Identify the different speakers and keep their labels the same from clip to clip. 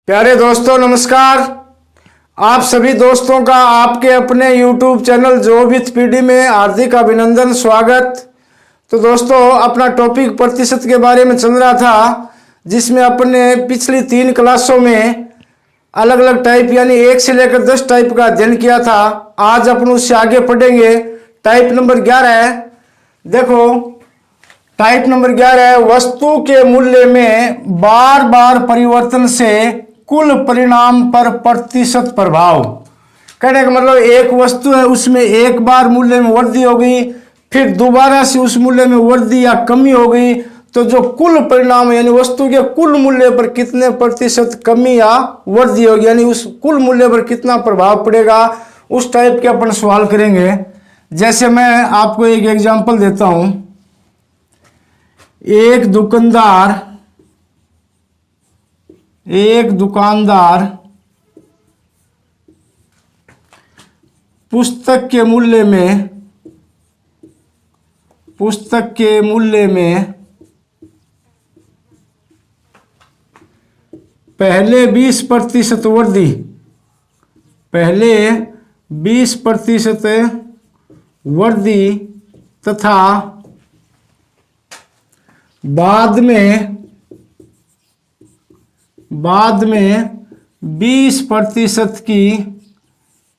Speaker 1: प्यारे दोस्तों नमस्कार। आप सभी दोस्तों का आपके अपने YouTube channel job with PD में हार्दिक अभिनंदन, स्वागत। तो दोस्तों अपना टॉपिक प्रतिशत के बारे में चल रहा था, जिसमें अपने पिछली 3 क्लासों में अलग अलग टाइप यानी 1 से लेकर 10 टाइप का अध्ययन किया था। आज अपन उससे आगे पढ़ेंगे। टाइप नंबर 11 है। देखो टाइप नंबर 11 है, वस्तु के मूल्य में बार बार परिवर्तन से कुल परिणाम पर प्रतिशत प्रभाव। कहने का मतलब एक वस्तु है, उसमें एक बार मूल्य में वृद्धि हो गई, फिर दोबारा से उस मूल्य में वृद्धि या कमी हो गई, तो जो कुल परिणाम यानी वस्तु के कुल मूल्य पर कितने प्रतिशत कमी या वृद्धि होगी, यानी उस कुल मूल्य पर कितना प्रभाव पड़ेगा, उस टाइप के अपन सवाल करेंगे। जैसे मैं आपको एक एग्जांपल देता हूं। एक दुकानदार पुस्तक के मूल्य में पहले 20% वृद्धि तथा बाद में 20% की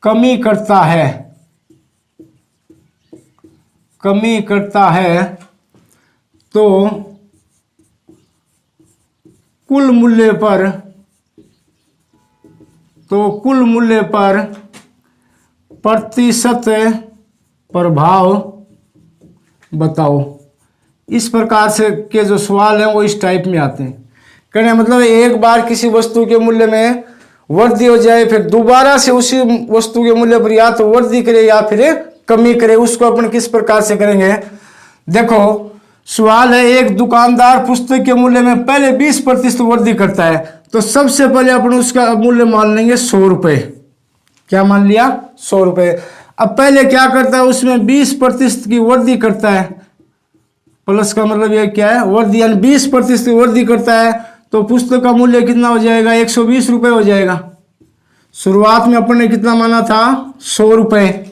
Speaker 1: कमी करता है तो कुल मूल्य पर प्रतिशत प्रभाव बताओ। इस प्रकार से के जो सवाल हैं वो इस टाइप में आते हैं। कहने मतलब एक बार किसी वस्तु के मूल्य में वृद्धि हो जाए, फिर दोबारा से उसी वस्तु के मूल्य पर या तो वृद्धि करे या फिर कमी करे, उसको अपन किस प्रकार से करेंगे। देखो सवाल है, एक दुकानदार पुस्तक के मूल्य में पहले 20% वृद्धि करता है, तो सबसे पहले अपन उसका मूल्य मान लेंगे 100 रुपए। क्या मान लिया? 100 रुपए। अब पहले क्या करता है, उसमें 20% की वृद्धि करता है। प्लस का मतलब ये क्या है, वृद्धि, यानी 20% वृद्धि करता है, तो पुस्तक का मूल्य कितना हो जाएगा? 120 रुपए हो जाएगा। शुरुआत में अपन ने कितना माना था? 100 रुपए।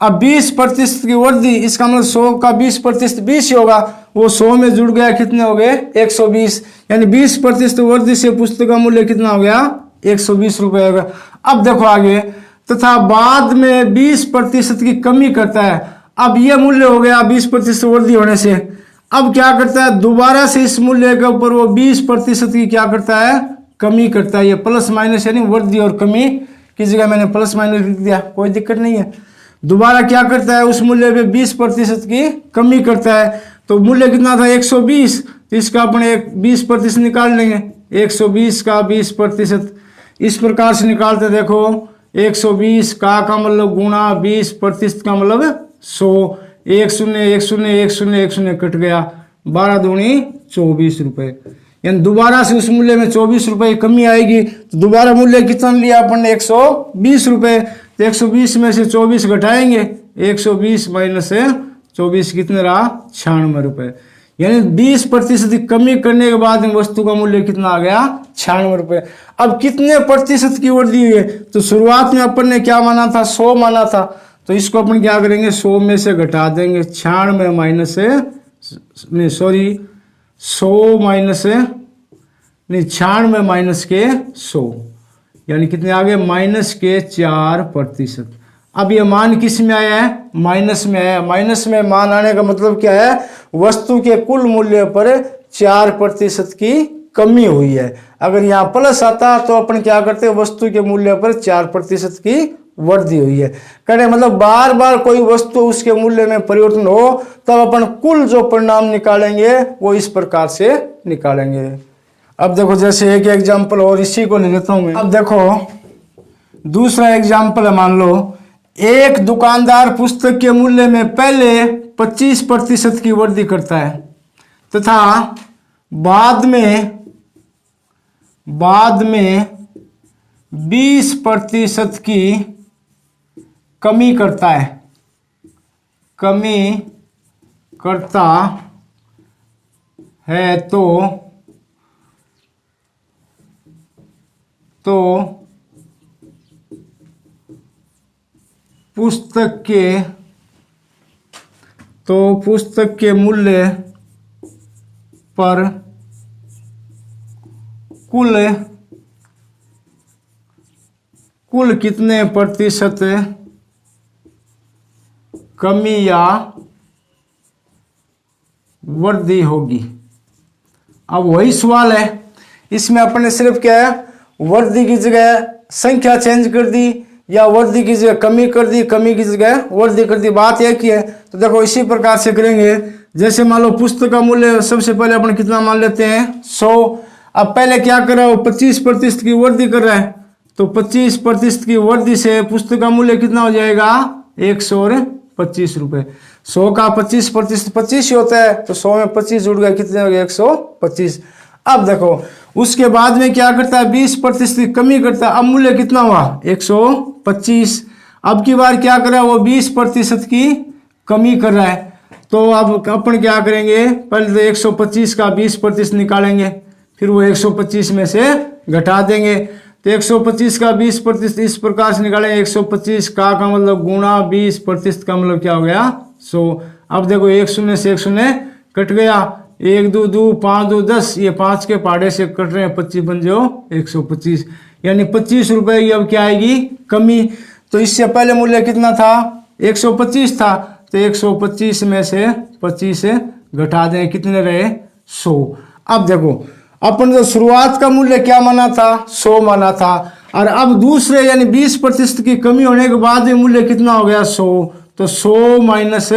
Speaker 1: अब 20% की वृद्धि, इसका मतलब 100 का 20% 20 ही होगा, वो 100 में जुड़ गया, कितने हो गए? 120। यानी 20% वृद्धि से पुस्तक का मूल्य कितना हो गया? 120 रुपए होगा। अब देखो आगे, तथा बाद में 20% की कमी करता है। अब ये मूल्य हो गया 20% वृद्धि होने से। अब क्या करता है, दोबारा से इस मूल्य के ऊपर वो 20% की क्या करता है? कमी करता है। ये प्लस माइनस यानी वृद्धि और कमी की जगह मैंने प्लस माइनस लिख दिया, कोई दिक्कत नहीं है। दोबारा क्या करता है, उस मूल्य पे 20% की कमी करता है। तो मूल्य कितना था? 120, तो इसका अपने 20% निकाल लेंगे। 120 का 20%, इस प्रकार से निकालते। देखो 120 का मतलब गुणा 20% का मतलब 100। 1 0 1 0 1 0 1 0 कट गया, 12 दूनी 24 रुपए। यानी दोबारा से उस मूल्य में 24 रुपए कमी आएगी, तो दोबारा मूल्य कितना लिया अपन ने? 120 रुपए। तो 120 में से 24 घटाएंगे, 120 माइनस 24 कितने रहा? 96 रुपए। यानी 20% कमी करने के बाद में वस्तु का मूल्य कितना आ गया? 96 रुपए। अब कितने प्रतिशत की वृद्धि हुई है? तो शुरुआत में अपन ने क्या माना था? 100 माना था, तो इसको अपन क्या करेंगे? 100 में से घटा देंगे। 96 माइनस 96 माइनस के 100, यानी कितने आ गए? माइनस के 4%। अब ये मान किस में आया है? माइनस में आया। माइनस में मान आने का मतलब क्या है? वस्तु के कुल मूल्य पर 4% की कमी हुई है। अगर यहाँ प्लस आता तो अपन क्या करते? वस्तु के मूल्य पर 4% की वृद्धि हुई है। कहने मतलब बार बार कोई वस्तु उसके मूल्य में परिवर्तन हो, तब अपन कुल जो परिणाम निकालेंगे वो इस प्रकार से निकालेंगे। अब देखो जैसे एक एग्जाम्पल और इसी को ले लेता हूं मैं। अब देखो दूसरा एग्जाम्पल है, मान लो एक दुकानदार पुस्तक के मूल्य में पहले 25% की वृद्धि करता है तथा बाद में 20% की कमी करता है तो तो पुस्तक के मूल्य पर कुल कितने प्रतिशत कमी या वृद्धि होगी। अब वही सवाल है, इसमें अपन ने सिर्फ क्या है, वृद्धि की जगह संख्या चेंज कर दी या वृद्धि की जगह कमी कर दी, कमी की जगह वृद्धि कर दी, बात एक ही है। तो देखो इसी प्रकार से करेंगे। जैसे मान लो पुस्तक का मूल्य सबसे पहले अपन कितना मान लेते हैं 100। अब पहले क्या कर रहा है, 25% की वृद्धि कर रहा है, तो 25% की वृद्धि से पुस्तक का मूल्य कितना हो जाएगा 125 रुपये। 100 का 25% 25 ही होता है, तो 100 में 25 जुड़ गया, कितने हो गए 125। अब देखो उसके बाद में क्या करता है, 20% की कमी करता है। अब मूल्य कितना हुआ 125। अब की बार क्या कर रहा है, वो 20% की कमी कर रहा है। तो अब अपन क्या करेंगे, पहले तो 125 का 20% निकालेंगे, फिर वो 125 में से घटा देंगे। तो 125 का 20% इस प्रकार से निकालेंगे। 125 का मतलब गुणा 20% का मतलब क्या हो गया 100। अब देखो 1 शून्य से 1 शून्य कट गया, 1 2 2 5 2 10, ये 5 के पहाड़े से कट रहे हैं, 25 बन जाओ 125, यानी 25 रुपए की अब क्या आएगी कमी। तो इससे पहले मूल्य कितना था 125 था, तो 125 में से 25 से घटा दें, कितने रहे 100। अब देखो अपन जो शुरुआत का मूल्य क्या माना था 100 माना था, और अब दूसरे यानी 20% की कमी होने के बाद ये मूल्य कितना हो गया 100। तो 100 माइनस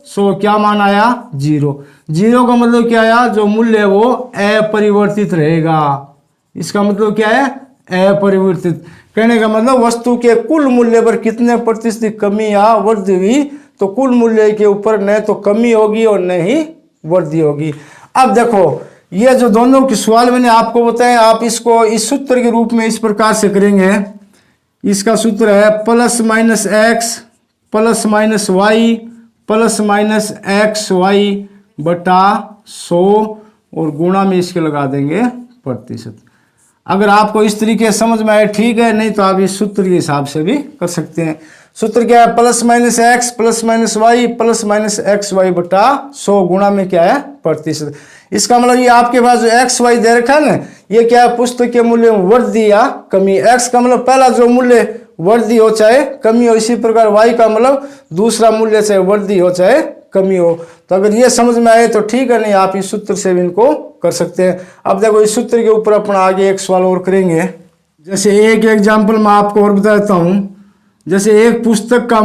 Speaker 1: 100 क्या मान आया 0। 0 का मतलब क्या आया, जो मूल्य है वो अपरिवर्तित रहेगा। इसका मतलब क्या है अपरिवर्तित। कहने का मतलब वस्तु के कुल मूल्य पर कितने प्रतिशत कमी या वृद्धि हुई, तो कुल मूल्य के ऊपर न तो कमी होगी और न ही वृद्धि होगी। अब देखो ये जो दोनों के सवाल मैंने आपको बताया, आप इसको इस सूत्र के रूप में इस प्रकार से करेंगे। इसका सूत्र है plus minus x plus minus y plus minus x y बटा 100 और गुणा में इसके लगा देंगे प्रतिशत। अगर आपको इस तरीके से समझ में आए ठीक है, नहीं तो आप इस सूत्र के हिसाब से भी कर सकते हैं। सूत्र क्या है, plus minus x plus minus y plus minus x y बटा 100 गुणा में क्या है प्रतिशत। इसका मतलब ये आपके पास जो एक्स वाई दे रखा है ना, ये क्या है पुस्तक के मूल्य में वृद्धि या कमी। एक्स का मतलब पहला जो मूल्य वृद्धि हो चाहे कमी हो, इसी प्रकार वाई का मतलब दूसरा मूल्य चाहे वृद्धि हो चाहे कमी हो। तो अगर ये समझ में आए तो ठीक है, नहीं आप इस सूत्र से भी इनको कर सकते हैं। अब देखो इस सूत्र के ऊपर अपन आगे एक सवाल और करेंगे। जैसे एक एग्जाम्पल मैं आपको और बताता हूं। जैसे एक पुस्तक का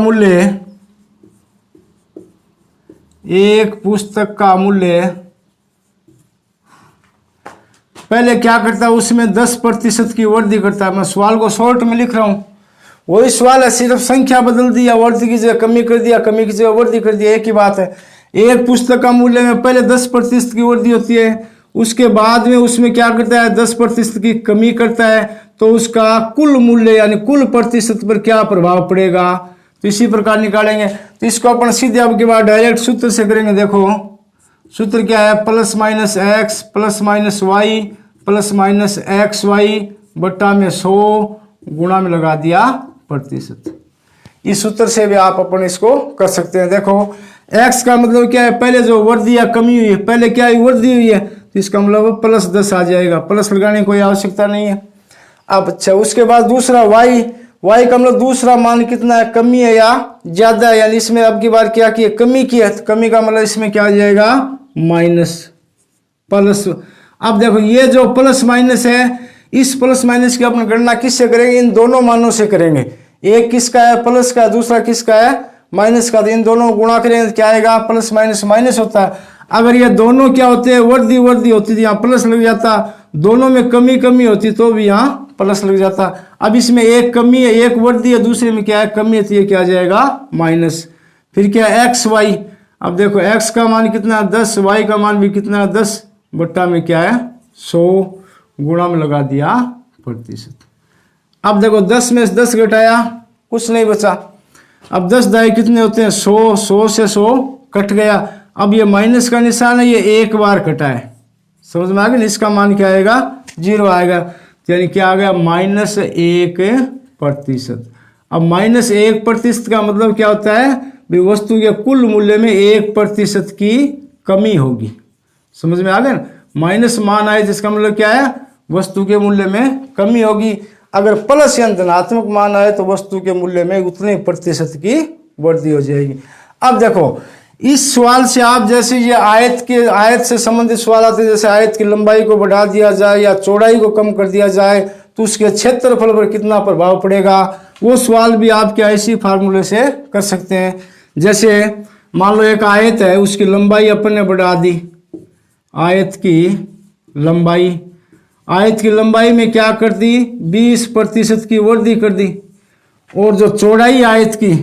Speaker 1: मूल्य पहले क्या करता है, उसमें 10% की वृद्धि करता है। मैं सवाल को शॉर्ट में लिख रहा हूं, वही सवाल है, सिर्फ संख्या बदल दी या वृद्धि की जगह कमी कर दिया, कमी की जगह वृद्धि कर दिया, एक ही बात है। एक पुस्तक का मूल्य में पहले 10% की वृद्धि होती है, उसके बाद में उसमें क्या करता है 10% की कमी करता है, तो उसका कुल मूल्य यानी कुल प्रतिशत पर क्या प्रभाव पड़ेगा, तो इसी प्रकार निकालेंगे। तो इसको अपन सीधे अब के बाद डायरेक्ट सूत्र से करेंगे। देखो सूत्र क्या है, plus minus x plus minus y plus minus x y बट्टा में 100 गुणा में लगा दिया प्रतिशत। इस सूत्र से भी आप अपन इसको कर सकते हैं। देखो x का मतलब क्या है, पहले जो वृद्धि या कमी हुई है, पहले क्या वृद्धि हुई है, तो इसका मतलब प्लस 10 आ जाएगा, प्लस लगाने की कोई आवश्यकता नहीं है। अब अच्छा उसके बाद दूसरा y का मतलब दूसरा मान कितना है, कमी है या ज्यादा है, यानी इसमें अब की बार क्या की है कमी की है, तो कमी का मतलब इसमें क्या आ जाएगा माइनस प्लस। अब देखो ये जो प्लस माइनस है, इस प्लस माइनस की अपन गणना किससे करेंगे, इन दोनों मानों से करेंगे। एक किसका है प्लस का, दूसरा किसका है माइनस का, तो इन दोनों गुणा करेंगे तो क्या आएगा प्लस माइनस माइनस होता है। अगर ये दोनों क्या होते हैं वृद्धि होती थी, यहाँ प्लस लग जाता, दोनों में कमी होती तो भी यहाँ प्लस लग जाता। अब इसमें एक कमी है एक वृद्धि है, दूसरे में क्या है कमी है, तो ये क्या आ जाएगा माइनस। फिर क्या है एक्स वाई, अब देखो एक्स का मान कितना 10, वाई का मान भी कितना 10 बट्टा में क्या है 100 गुणा में लगा दिया प्रतिशत। अब देखो 10 में 10 घटाया कुछ नहीं बचा। अब 10 दाई कितने होते हैं 100, 100 से 100 कट गया। अब ये माइनस का निशान है, ये एक बार कटा है, समझ में आ गया। इसका मान क्या आएगा 0 आएगा। तो यानी क्या आ गया -1%। अब -1% का मतलब क्या होता है भी वस्तु के कुल मूल्य में 1% की कमी होगी। समझ में आ गया ना, माइनस मान आए जिसका मतलब क्या है वस्तु के मूल्य में कमी होगी। अगर प्लस या धनात्मक मान आए तो वस्तु के मूल्य में उतने प्रतिशत की वृद्धि हो जाएगी। अब देखो इस सवाल से आप जैसे ये आयत से संबंधित सवाल आते हैं, जैसे आयत की लंबाई को बढ़ा दिया जाए या चौड़ाई को कम कर दिया जाए तो उसके क्षेत्रफल पर कितना प्रभाव पड़ेगा, वो सवाल भी आप क्या इसी फार्मूले से कर सकते हैं। जैसे मान लो एक आयत है, उसकी लंबाई अपन ने बढ़ा दी, आयत की लंबाई में क्या कर दी 20% की वृद्धि कर दी, और जो चौड़ाई आयत की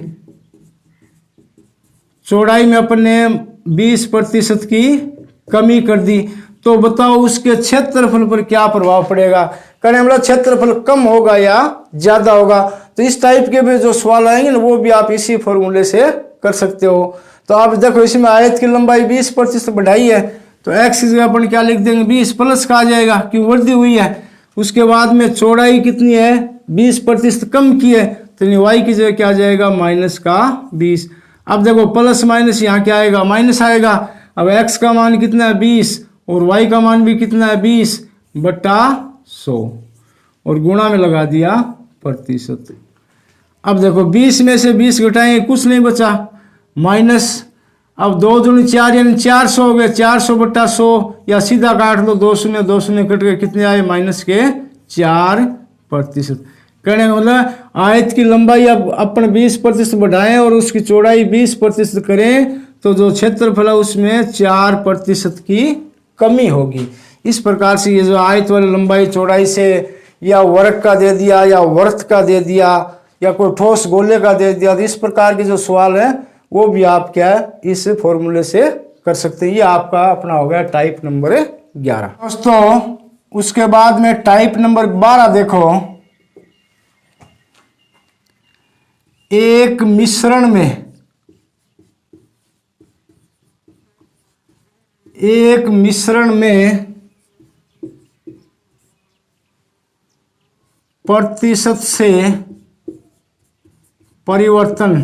Speaker 1: चौड़ाई में अपन ने 20% की कमी कर दी, तो बताओ उसके क्षेत्रफल पर क्या प्रभाव पड़ेगा। करें मतलब क्षेत्रफल कम होगा या ज्यादा होगा। तो इस टाइप के भी जो सवाल आएंगे ना वो भी आप इसी फॉर्मूले से कर सकते हो। तो आप देखो इसमें आयत की लंबाई 20% बढ़ाई है तो x की जगह अपन क्या लिख देंगे 20 प्लस का आ जाएगा कि वृद्धि हुई है। उसके बाद में चौड़ाई कितनी है 20% कम की है तो y की जगह क्या आ जाएगा -20। अब देखो प्लस माइनस यहाँ क्या आएगा माइनस आएगा। अब x का मान कितना है 20 और y का मान भी कितना है 20/100 और गुणा में लगा दिया प्रतिशत। अब देखो 20 में से 20 घटाएंगे कुछ नहीं बचा माइनस। अब 2 दूनी 4 यानी 400 हो गए, 400/100 या सीधा काट लो 2 शून्य 2 शून्य कट के कितने आए -4%। कहने का मतलब आयत की लंबाई अब अपन 20% बढ़ाएं और उसकी चौड़ाई 20% करें तो जो क्षेत्रफल है उसमें 4% की कमी होगी। इस प्रकार से ये जो आयत वाली लंबाई चौड़ाई से या वर्ग का दे दिया या वर्त का दे दिया या कोई ठोस गोले का दे दिया, तो इस प्रकार के जो सवाल है वो भी आप क्या इस फॉर्मूले से कर सकते हैं। ये आपका अपना हो गया टाइप नंबर 11। दोस्तों उसके बाद में टाइप नंबर 12 देखो, एक मिश्रण में प्रतिशत से परिवर्तन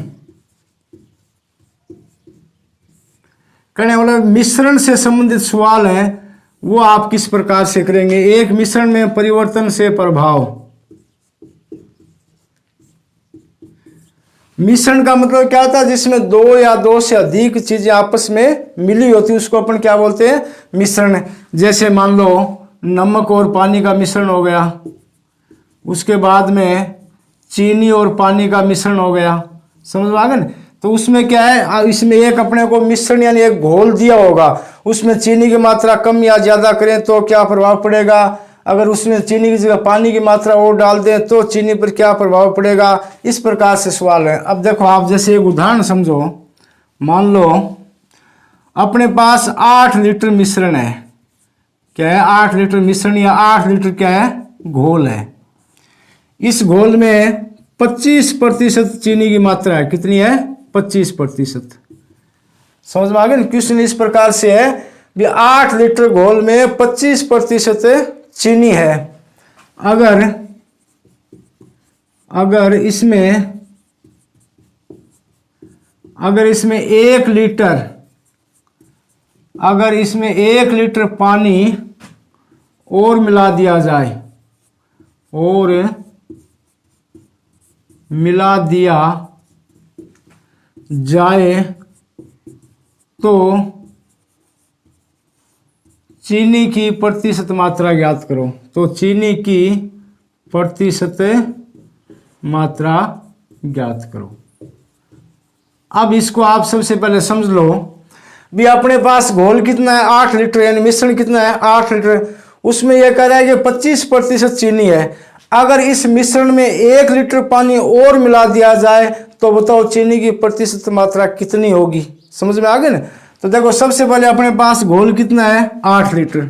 Speaker 1: करने वाला मिश्रण से संबंधित सवाल है वो आप किस प्रकार से करेंगे। एक मिश्रण में परिवर्तन से प्रभाव। मिश्रण का मतलब क्या होता है जिसमें दो या दो से अधिक चीजें आपस में मिली होती है उसको अपन क्या बोलते हैं मिश्रण। जैसे मान लो नमक और पानी का मिश्रण हो गया, उसके बाद में चीनी और पानी का मिश्रण हो गया, समझ में आ गया ना। तो उसमें क्या है इसमें एक अपने को मिश्रण यानी एक घोल दिया होगा, उसमें चीनी की मात्रा कम या ज्यादा करें तो क्या प्रभाव पड़ेगा। अगर उसमें चीनी की जगह पानी की मात्रा और डाल दें तो चीनी पर क्या प्रभाव पड़ेगा। इस प्रकार से सवाल है। अब देखो आप जैसे एक उदाहरण समझो, मान लो अपने पास 8 लीटर मिश्रण है, क्या है 8 लीटर मिश्रण या 8 लीटर क्या है घोल है। इस घोल में 25% चीनी की मात्रा है, कितनी है 25%। समझ में आ गया। क्वेश्चन इस प्रकार से है भी 8 लीटर घोल में 25% चीनी है। अगर इसमें 1 लीटर पानी और मिला दिया जाए तो चीनी की प्रतिशत मात्रा ज्ञात करो। तो चीनी की प्रतिशत मात्रा ज्ञात करो। अब इसको आप सबसे पहले समझ लो भी अपने पास घोल कितना है 8 लीटर यानी मिश्रण कितना है 8 लीटर, उसमें यह कह रहा है कि 25% चीनी है। अगर इस मिश्रण में 1 लीटर पानी और मिला दिया जाए तो बताओ चीनी की प्रतिशत मात्रा कितनी होगी। समझ में आ गया ना। तो देखो सबसे पहले अपने पास घोल कितना है 8 लीटर,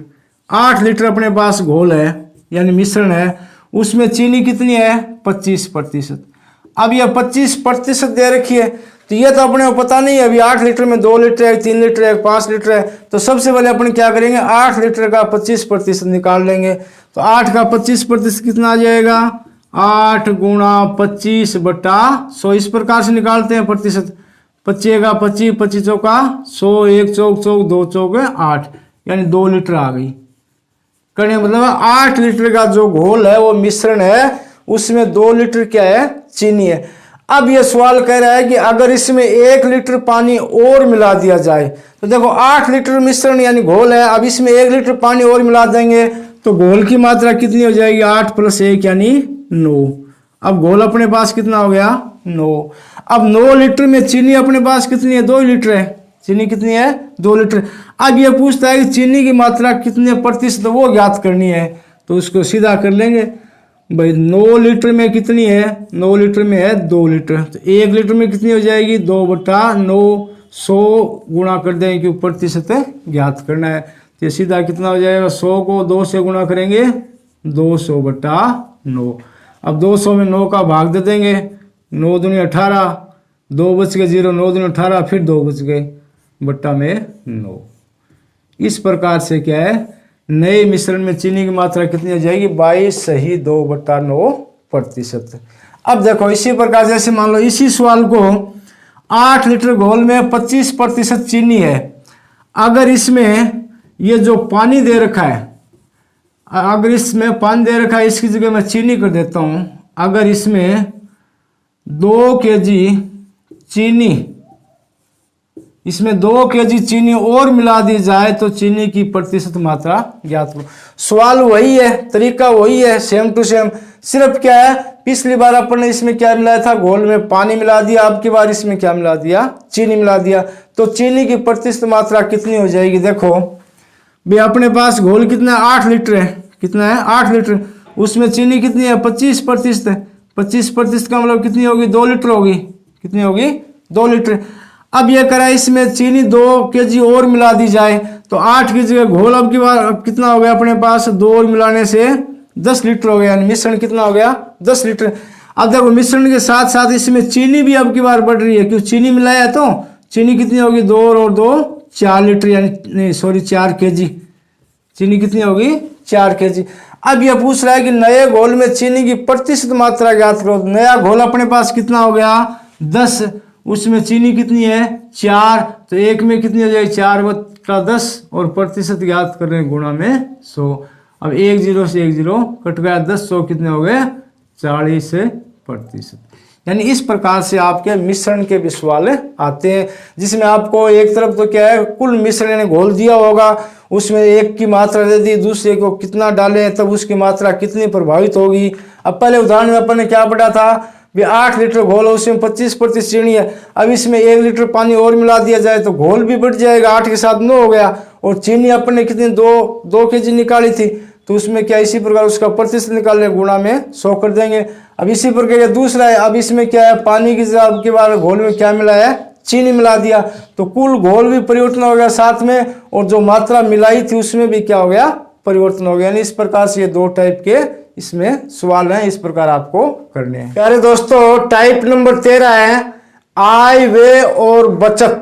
Speaker 1: 8 लीटर अपने पास घोल है यानी मिश्रण है, उसमें चीनी कितनी है 25%। अब यह 25% दे रखी है तो ये तो अपने को पता नहीं है अभी 8 लीटर में 2 लीटर है 3 लीटर है 5 लीटर है। तो सबसे पहले अपन क्या करेंगे 8 लीटर का 25% निकाल लेंगे। तो 8 का 25% कितना आ जाएगा, 8 गुणा 25/100। इस प्रकार से निकालते हैं प्रतिशत। 25 का 25, 25 चौका 100, 1 चौक चौक 2 चौक 8, यानी 2 लीटर आ गई। करने मतलब 8 लीटर का जो घोल है वो मिश्रण है, उसमें 2 लीटर क्या है, चीनी है। अब ये सवाल कह रहा है कि अगर इसमें 1 लीटर पानी और मिला दिया जाए, तो देखो 8 लीटर मिश्रण यानी घोल है, अब इसमें 1 लीटर पानी और मिला देंगे तो घोल की मात्रा कितनी हो जाएगी, 8 + 1 यानी 9। अब घोल अपने पास कितना हो गया, 9। अब 9 लीटर में चीनी अपने पास कितनी है, 2 लीटर है। चीनी कितनी है, 2 लीटर। अब ये पूछता है कि चीनी की मात्रा कितने प्रतिशत वो ज्ञात करनी है, तो उसको सीधा कर लेंगे भाई। 9 लीटर में कितनी है, 9 लीटर में है 2 लीटर, तो 1 लीटर में कितनी हो जाएगी, 2/9। 100 गुणा कर देंगे क्योंकि प्रतिशत ज्ञात करना है, तो सीधा कितना हो जाएगा, 100 को 2 से गुणा करेंगे 200/9। अब 200 में 9 का भाग दे देंगे, 9 दूनी 18, 2 बच गए 0, 9 दूनी 18, फिर 2 बच गए, बट्टा में 9। इस प्रकार से क्या है, नए मिश्रण में चीनी की मात्रा कितनी हो जाएगी, 22 सही 2/9%। अब देखो इसी प्रकार जैसे मान लो इसी सवाल को 8 लीटर घोल में 25% चीनी है। अगर इसमें ये जो पानी दे रखा है, अगर इसमें पानी दे रखा है, इसकी जगह मैं चीनी कर देता हूं। अगर इसमें 2 kg चीनी, इसमें 2 kg चीनी और मिला दी जाए तो चीनी की प्रतिशत मात्रा ज्ञात करो। सवाल वही है, तरीका वही है, सेम टू सेम। सिर्फ क्या है, पिछली बार अपन ने इसमें क्या मिलाया था, घोल में पानी मिला दिया, अब की बार इसमें क्या मिला दिया, चीनी मिला दिया। तो चीनी की प्रतिशत मात्रा कितनी हो जाएगी, देखो भाई अपने पास घोल कितना है, 8 लीटर है। कितना है, 8 लीटर। उसमें चीनी कितनी है, 25% है। 25% का मतलब कितनी होगी, 2 लीटर होगी। कितनी होगी, 2 लीटर। अब यह करा इसमें चीनी 2 kg और मिला दी जाए तो 8 की जगह घोल अब की बार अब कितना हो गया अपने पास, 2 और मिलाने से 10 लीटर हो गया, यानी मिश्रण कितना हो गया, 10 लीटर। अब देखो मिश्रण के साथ साथ इसमें चीनी भी अब की बार बढ़ रही है, क्योंकि चीनी मिलाया है तो चीनी कितनी होगी, 2 और 2 4 लीटर, यानी नहीं सॉरी 4 kg। चीनी कितनी होगी, 4 kg। अब यह पूछ रहा है कि नए घोल में चीनी की प्रतिशत मात्रा ज्ञात करो। नया घोल अपने पास कितना हो गया, 10, उसमें चीनी कितनी है, 4, तो 1 में कितनी हो जाएगी, 4/10, और प्रतिशत ज्ञात कर रहे हैं गुणा में 100। अब 1 0 से 1 0 कट गया, 10 100 कितने हो गए, 40%। यानी इस प्रकार से आपके मिश्रण के भी सवाल आते हैं, जिसमें आपको एक तरफ तो क्या है, कुल मिश्रण यानी घोल दिया होगा, उसमें एक की मात्रा दे दी, दूसरे को कितना डाले तब उसकी मात्रा कितनी प्रभावित होगी। अब पहले उदाहरण में अपन ने क्या पढ़ा था, 8 लीटर घोल है, उसमें 25% चीनी है। अब इसमें 1 लीटर पानी और मिला दिया जाए तो घोल भी बढ़ जाएगा, 8 के साथ 9 हो गया, और चीनी अपन ने कितनी 2 kg निकाली थी, तो उसमें क्या इसी प्रकार उसका प्रतिशत निकालने गुणा में 100 कर देंगे। अब इसी प्रकार दूसरा है, अब इसमें क्या है, पानी की जगह के बाद घोल में क्या मिला है, चीनी मिला दिया, तो कुल घोल भी परिवर्तन हो गया साथ में, और जो मात्रा मिलाई थी उसमें भी क्या हो गया, परिवर्तन हो गया। यानी इस प्रकार से ये 2 टाइप के इसमें सवाल हैं, इस प्रकार आपको करने हैं। प्यारे दोस्तों, टाइप नंबर 13 है आय व्यय और बचत।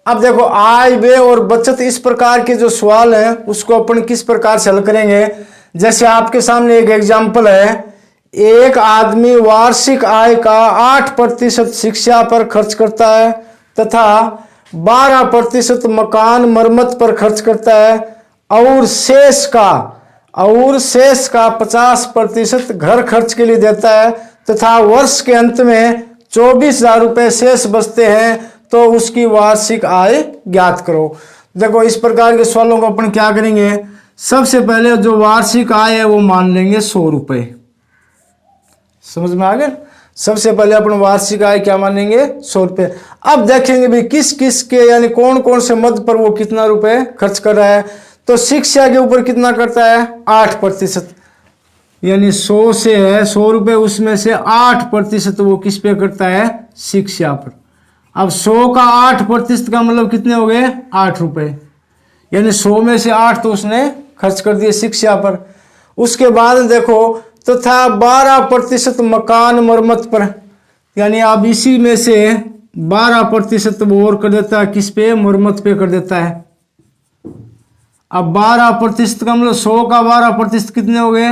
Speaker 1: अब देखो आय व्यय और बचत, इस प्रकार के जो सवाल हैं उसको अपन किस प्रकार से हल करेंगे। जैसे आपके सामने एक एग्जाम्पल है, एक आदमी वार्षिक आय का 8% शिक्षा पर खर्च करता है तथा 12% मकान मरम्मत पर खर्च करता है, और शेष का 50% घर खर्च के लिए देता है, तथा वर्ष के अंत में 24,000 रुपये शेष बचते हैं, तो उसकी वार्षिक आय ज्ञात करो। देखो इस प्रकार के सवालों को अपन क्या करेंगे, सबसे पहले जो वार्षिक आय है वो मान लेंगे 100 रुपये। समझ में आ गया, सबसे पहले अपन वार्षिक आय क्या मानेंगे, 100 रुपये। अब देखेंगे भी किस किस के यानी कौन कौन से मद पर वो कितना रुपए खर्च कर रहा है। तो शिक्षा के ऊपर कितना करता है, 8%, यानी 100 से है 100 रुपये, उसमें से 8% वो किस पे करता है, शिक्षा पर। अब 100 का 8% का मतलब कितने हो गए, 8 रुपये, यानी 100 में से 8 तो उसने खर्च कर दिए शिक्षा पर। उसके बाद देखो तथा 12% मकान मरम्मत पर, यानी अब इसी में से 12% वो और कर देता है किस पे, मरम्मत पे कर देता है। अब 12% का मतलब 100 का 12% कितने हो गए?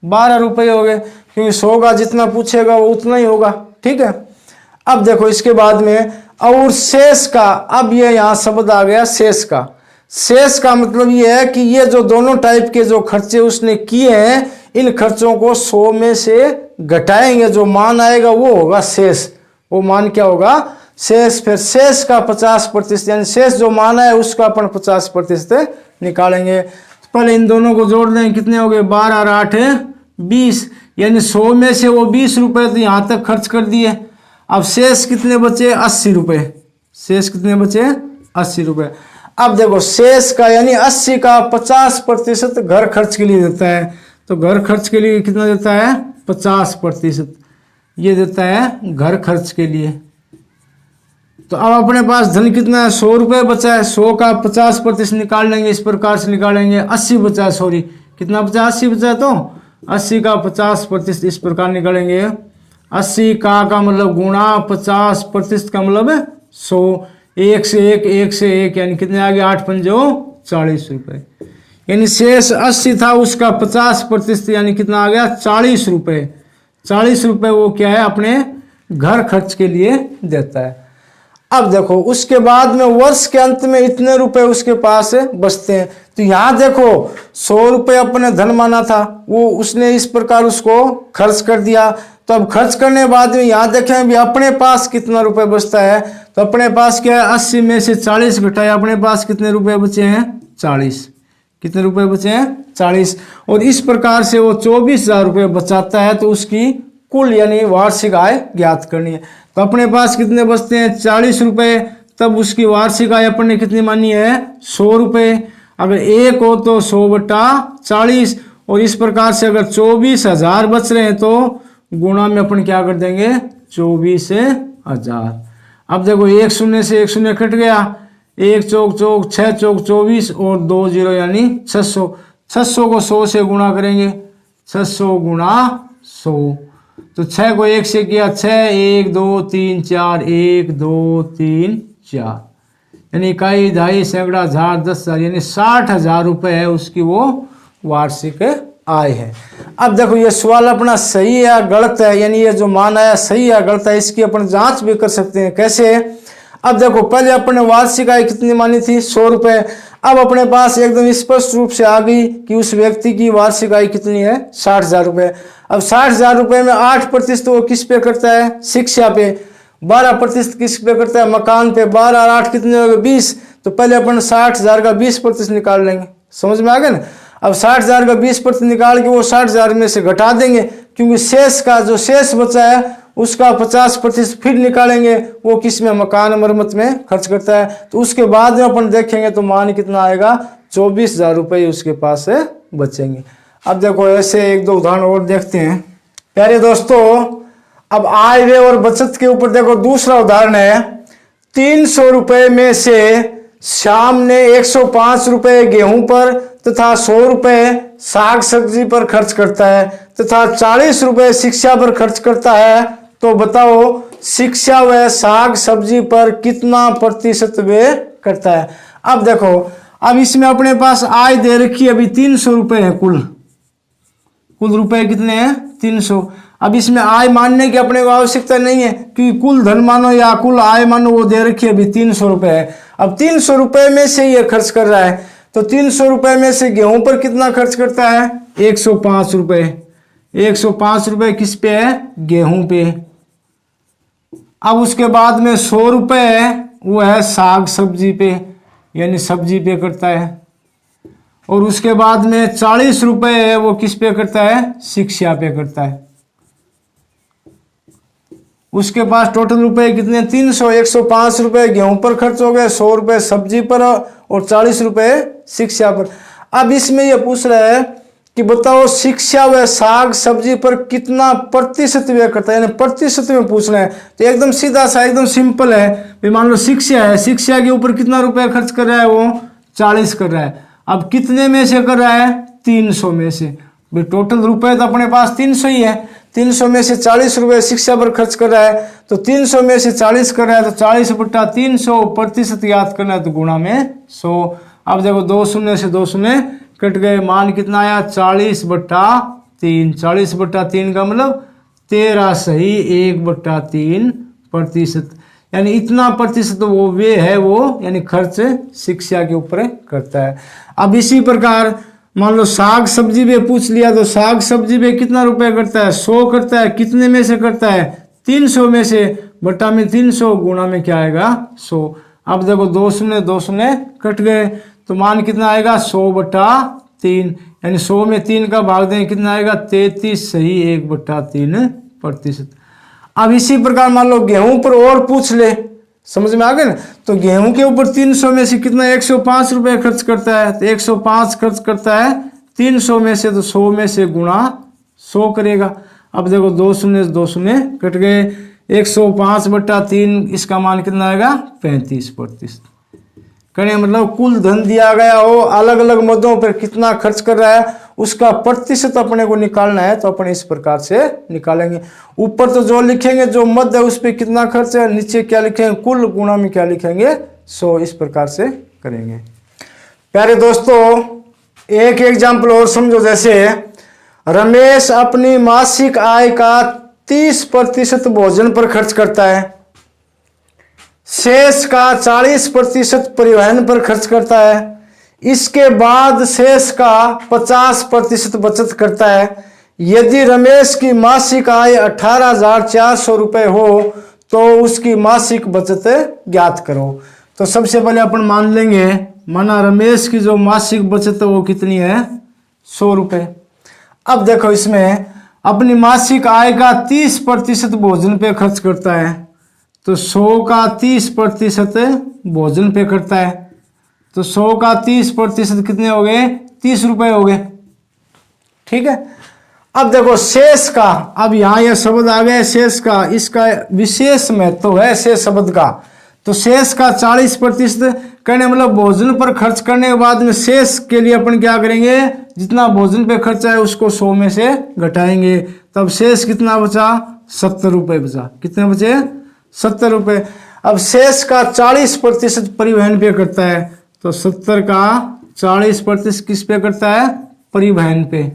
Speaker 1: 12 रुपये हो गए, क्योंकि 100 का जितना पूछेगा वो उतना ही होगा। ठीक है, अब देखो इसके बाद में और शेष का, अब ये यहाँ शब्द आ गया शेष का। शेष का मतलब ये है कि ये जो दोनों टाइप के जो खर्चे उसने किए हैं, इन खर्चों को 100 में से घटाएंगे, जो मान आएगा वो होगा शेष। वो मान क्या होगा? शेष। फिर शेष का 50%, यानी शेष जो मान है उसका अपन 50% निकालेंगे। पहले इन दोनों को जोड़ दें, कितने हो गए? 12 और 8 20, यानी 100 में से वो 20 रुपये तो यहाँ तक खर्च कर दिए। अब शेष कितने बचे? 80 रुपये। शेष कितने बचे? 80 रुपये। अब देखो शेष का यानी 80 का 50% घर खर्च के लिए देता है, तो घर खर्च के लिए कितना देता है? 50%। ये देता है घर खर्च के लिए। तो अब अपने पास धन कितना है? 100 रुपये बचा है। 100 का 50% निकाल लेंगे, इस प्रकार से निकालेंगे। 80 बचा है, सॉरी कितना बचा? 80 बचा है, तो 80 का 50% इस प्रकार निकालेंगे। 80 का मतलब गुणा 50% का मतलब 100। एक से एक यानी कितने आ गए? 8 पंजो 40 रुपये। यानी शेष 80 था, उसका 50% यानी कितना आ गया? 40 रुपये। 40 रुपये वो क्या है? अपने घर खर्च के लिए देता है। अब देखो उसके बाद में वर्ष के अंत में इतने रुपए उसके पास बचते हैं। तो यहाँ देखो 100 रुपये अपने धन माना था, वो उसने इस प्रकार उसको खर्च कर दिया। तो अब खर्च करने के बाद में यहाँ देखें भी अपने पास कितना रुपए बचता है। तो अपने पास क्या है? 80 में से 40 घटाया, अपने पास कितने रुपए बचे हैं? 40। कितने रुपए बचे हैं? 40। और इस प्रकार से वो 24,000 रुपये बचाता है। तो उसकी कुल यानी वार्षिक आय ज्ञात करनी है। तो अपने पास कितने बचते हैं? 40 रुपये। तब उसकी वार्षिक आय अपन ने कितनी मानी है? 100 रुपये। अगर एक हो तो 100/40, और इस प्रकार से अगर 24,000 बच रहे हैं तो गुणा में अपन क्या कर देंगे? 24,000। अब देखो एक शून्य से एक शून्य कट गया, 1 चौक चौक 6 चौक 24 और 2 0 यानी 600। 600 को 100 से गुणा करेंगे, 600 गुणा 100। तो 6 को 1 से किया 6, 1 2 3 4, 1 2 3 4, यानी इकाई ढाई सैकड़ा हजार 10,000 यानी 60,000 रुपये है उसकी वो वार्षिक आय है। अब देखो ये सवाल अपना सही है या गलत है, यानी ये जो मान आया सही है गलत है, इसकी अपन जांच भी कर सकते हैं। कैसे? अब देखो पहले अपने वार्षिक आय कितनी मानी थी? 100 रुपये। अब अपने पास एकदम स्पष्ट रूप से आ गई कि उस व्यक्ति की वार्षिक आय कितनी है? 60,000 रुपये। अब 60,000 रुपये में 8% वो किस पे करता है? शिक्षा पे। 12% किस पे करता है? मकान पे। 12 और 8 कितने हो गए? 20। तो पहले अपन 60,000 का 20% निकाल लेंगे। समझ में आ गया ना? अब 60,000 का 20% निकाल के वो 60,000 में से घटा देंगे, क्योंकि शेष का जो शेष बचा है उसका 50% फिर निकालेंगे। वो किस में? मकान मरम्मत में खर्च करता है। तो उसके बाद में अपन देखेंगे तो मान कितना आएगा? 24,000 रुपये उसके पास बचेंगे। अब देखो ऐसे एक दो उदाहरण और देखते हैं। प्यारे दोस्तों, अब आय व्यय और बचत के ऊपर देखो दूसरा उदाहरण है। 300 रुपये में से श्याम ने 105 रुपये गेहूं पर तथा 100 रुपये साग सब्जी पर खर्च करता है तथा 40 रुपये शिक्षा पर खर्च करता है। तो बताओ शिक्षा व साग सब्जी पर कितना प्रतिशत व्यय करता है? अब देखो, अब इसमें अपने पास आय दे रखी है अभी 300 रुपये है। कुल रुपए कितने हैं? 300। अब इसमें आय मानने की अपने को आवश्यकता नहीं है, क्योंकि कुल धन मानो या कुल आय मानो वो दे रखी है अभी 300 रुपये है। अब 300 रुपये में से ये खर्च कर रहा है, तो 300 रुपये में से गेहूं पर कितना खर्च करता है? 105 रुपये। 105 रुपये किस पे है? गेहूं पे। अब उसके बाद में 100 रुपये वो है साग सब्जी पे, यानी सब्जी पे करता है। और उसके बाद में 40 रुपये है वो किस पे करता है? शिक्षा पे करता है। उसके पास टोटल रुपए कितने? 300। 105 रुपये गेहूं पर खर्च हो गए, 100 रुपये सब्जी पर और 40 रुपये शिक्षा पर। अब इसमें यह पूछ रहा है कि बताओ शिक्षा व साग सब्जी पर कितना प्रतिशत व्यय करता है, यानी प्रतिशत में पूछना है। तो एकदम सीधा सा एकदम सिंपल है। मान लो शिक्षा है, शिक्षा के ऊपर कितना रुपया खर्च कर रहा है? वो 40 कर रहा है। अब कितने में से कर रहा है? 300 में से। भाई टोटल रुपए तो अपने पास 300 ही है। 300 में से 40 रुपये शिक्षा पर खर्च कर रहा है, तो 300 में से 40 कर रहा है, तो 40/300 प्रतिशत याद करना है, तो गुणा में 100। अब देखो 2 शून्य से 2 शून्य कट गए, मान कितना आया 40/3। 40/3 का मतलब 13 सही 1/3%। यानी इतना प्रतिशत वो वे है वो यानी खर्च शिक्षा के ऊपर करता है। अब इसी प्रकार मान लो साग सब्जी में पूछ लिया तो साग सब्जी में कितना रुपए करता है 100 करता है, कितने में से करता है 300 में से, बटा में 300 गुणा में क्या आएगा 100। अब देखो 2 शून्य 2 शून्य कट गए तो मान कितना आएगा 100/3 यानी 100 में 3 का भाग दें कितना आएगा 33 सही 1/3%। अब इसी प्रकार मान लो गेहूं पर और पूछ ले, समझ में आ गए ना, तो गेहूं के ऊपर 300 में से कितना 105 रुपए खर्च करता है, तो 105 खर्च करता है 300 में से, तो 100 में से गुणा 100 करेगा। अब देखो 2 शून्य 2 शून्य कट गए, 105/3 इसका मान कितना आएगा 35%। कहने मतलब कुल धन दिया गया हो, अलग अलग मदों पर कितना खर्च कर रहा है उसका प्रतिशत अपने को निकालना है, तो अपन इस प्रकार से निकालेंगे। ऊपर तो जो लिखेंगे जो मद है उस पर कितना खर्च है, नीचे क्या लिखेंगे कुल गुणा में क्या लिखेंगे 100, इस प्रकार से करेंगे। प्यारे दोस्तों एक एग्जाम्पल और समझो, जैसे रमेश अपनी मासिक आय का 30% भोजन पर खर्च करता है, शेष का 40% परिवहन पर खर्च करता है, इसके बाद शेष का 50% बचत करता है। यदि रमेश की मासिक आय 18,400 रुपये हो तो उसकी मासिक बचत ज्ञात करो। तो सबसे पहले अपन मान लेंगे, माना रमेश की जो मासिक बचत है वो कितनी है 100 रुपये। अब देखो इसमें अपनी मासिक आय का 30% भोजन पे खर्च करता है, तो 100 का 30% भोजन पे करता है, तो 100 का 30% कितने हो गए 30 रुपए हो गए, ठीक है। अब देखो शेष का, अब यहाँ यह शब्द आ गया शेष का, इसका विशेष महत्व है शेष शब्द का। तो शेष का 40% कहने मतलब भोजन पर खर्च करने के बाद में शेष के लिए अपन क्या करेंगे, जितना भोजन पे खर्चा है उसको 100 में से घटाएंगे, तब शेष कितना बचा 70 रुपये बचा। कितने बचे 70 रुपये। अब शेष का 40% परिवहन पे करता है, तो 70 का 40% किस पे करता है परिवहन पे,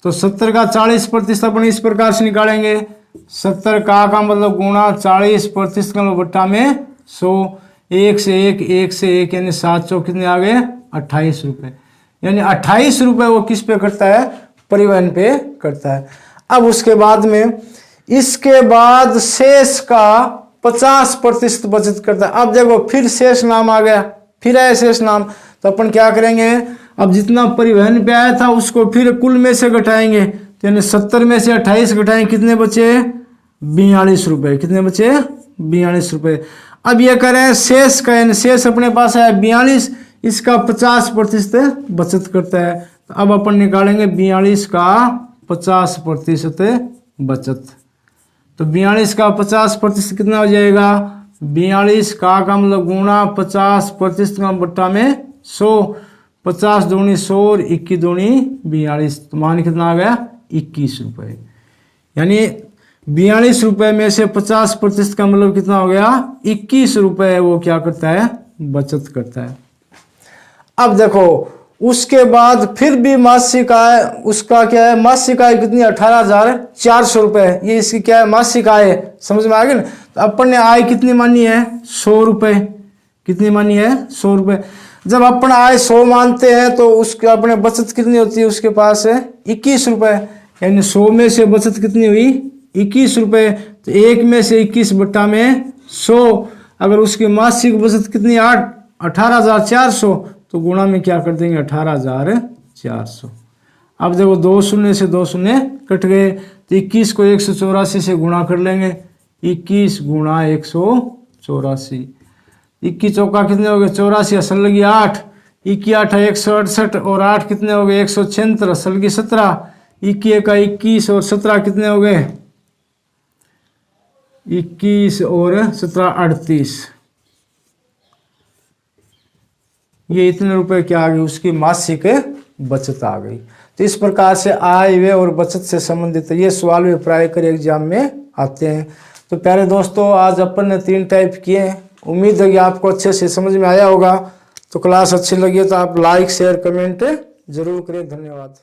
Speaker 1: तो 70 का 40% अपन इस प्रकार से निकालेंगे, 70 का मतलब गुणा 40% का बट्टा में 100, 1 से 1 1 से 1 यानी 700 कितने आ गए 28 रुपये, यानी 28 रुपये वो किस पे करता है परिवहन पे करता है। अब उसके बाद में इसके बाद शेष का 50% बचत करता है। अब देखो फिर शेष नाम आ गया, फिर है शेष नाम, तो अपन क्या करेंगे, अब जितना परिवहन पे आया था उसको फिर कुल में से घटाएंगे, तो यानी 70 में से 28 घटाएंगे, कितने बचे 42 रुपये। कितने बचे 42 रुपये। अब ये करें शेष का, यानी शेष अपने पास है 42, इसका 50% बचत करता है, तो अब अपन निकालेंगे 42 का 50% बचत, तो 42 का 50% कितना हो जाएगा 42 का मतलब गुणा 50% का बट्टा में 100, 50 दूनी 100 और 21 दूनी 42, तो मान कितना आ गया 21 रुपये। यानी 42 रुपये में से 50% का मतलब कितना हो गया 21 रुपये वो क्या करता है बचत करता है। अब देखो उसके बाद फिर भी मासिक आय उसका क्या है, मासिक आय कितनी 18,400 रुपये, ये इसकी क्या है मासिक आय, समझ में आ गया ना। तो अपन ने आय कितनी मानी है 100 रुपये, कितनी मानी है 100 रुपये। जब अपन आय 100 मानते हैं तो उसके अपने बचत कितनी होती है, उसके पास है 21 रुपये, यानी 100 में से बचत कितनी हुई 21 रुपये, तो 1 में से 21 बट्टा में 100, अगर उसकी मासिक बचत कितनी 18,400, तो गुणा में क्या कर देंगे 18,400। अब देखो 2 शून्य से 2 शून्य कट गए, तो 21 को 184 से गुणा कर लेंगे, 21 गुणा 184, 21 चौका कितने हो गए 84, असल लगी 8, 21 8 168 और 8 कितने हो गए 176, असल की 17, 21 का 21 और 17 कितने हो गए 21 और 17 38, ये इतने रुपए क्या आ गई उसकी मासिक बचत आ गई। तो इस प्रकार से आय व्यय और बचत से संबंधित ये सवाल भी प्राय कर एग्जाम में आते हैं। तो प्यारे दोस्तों आज अपन ने 3 टाइप किए हैं, उम्मीद है कि आपको अच्छे से समझ में आया होगा। तो क्लास अच्छी लगी तो आप लाइक शेयर कमेंट जरूर करें। धन्यवाद।